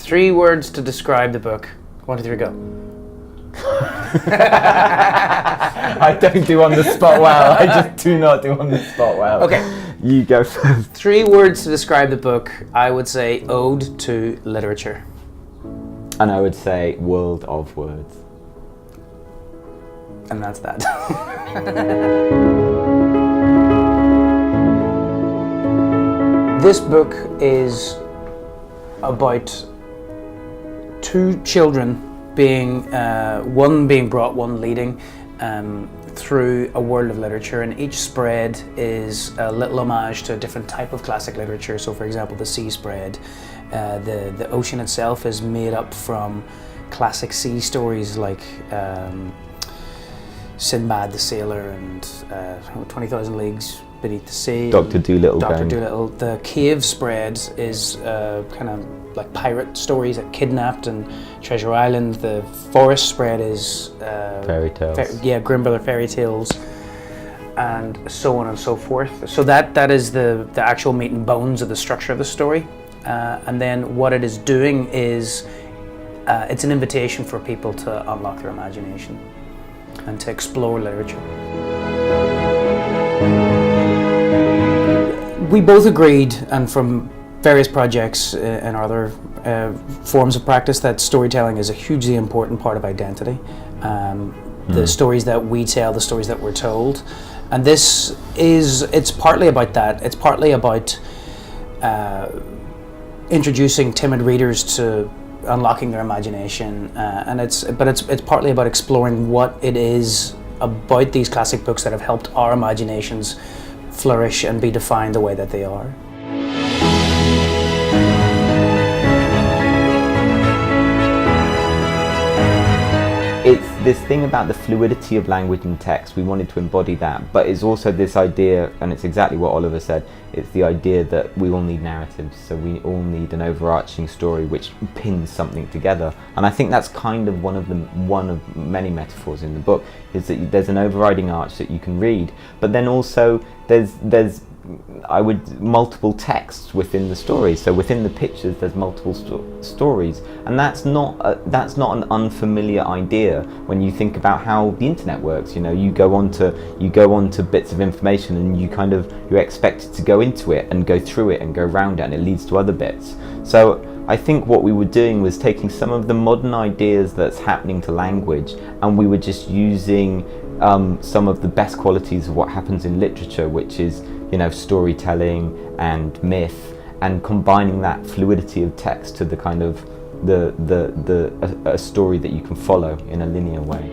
3 words to describe the book. 1, 2, 3, go. I don't do on the spot well. I just do not do on the spot well. Okay. You go first. 3 words to describe the book. I would say ode to literature. And I would say world of words. And that's that. This book is about 2 children one being brought, one leading, through a world of literature, and each spread is a little homage to a different type of classic literature. So, for example, the sea spread, the ocean itself is made up from classic sea stories like Sinbad the Sailor and 20,000 Leagues Beneath the Sea. Dr. Dolittle. Dr. Dolittle. The cave spread is kind of like pirate stories like Kidnapped and Treasure Island. The forest spread is fairy tales. Grimm Brother fairy tales, and so on and so forth. So that is the actual meat and bones of the structure of the story. And then what it is doing is it's an invitation for people to unlock their imagination and to explore literature. We both agreed, and from various projects and other forms of practice, that storytelling is a hugely important part of identity. The stories that we tell, the stories that we're told. And it's partly about that. It's partly about introducing timid readers to unlocking their imagination, and it's partly about exploring what it is about these classic books that have helped our imaginations flourish and be defined the way that they are. It's this thing about the fluidity of language and text. We wanted to embody that, but it's also this idea, and it's exactly what Oliver said, it's the idea that we all need narratives, so we all need an overarching story which pins something together. And I think that's kind of one of many metaphors in the book, is that there's an overriding arch that you can read, but then also there's multiple texts within the story. So within the pictures there's multiple stories, and that's not an unfamiliar idea when you think about how the internet works. You know, you go onto bits of information and you're expected to go into it and go through it and go around it, and it leads to other bits. So I think what we were doing was taking some of the modern ideas that's happening to language, and we were just using some of the best qualities of what happens in literature, which is, you know, storytelling and myth, and combining that fluidity of text to the kind of a story that you can follow in a linear way.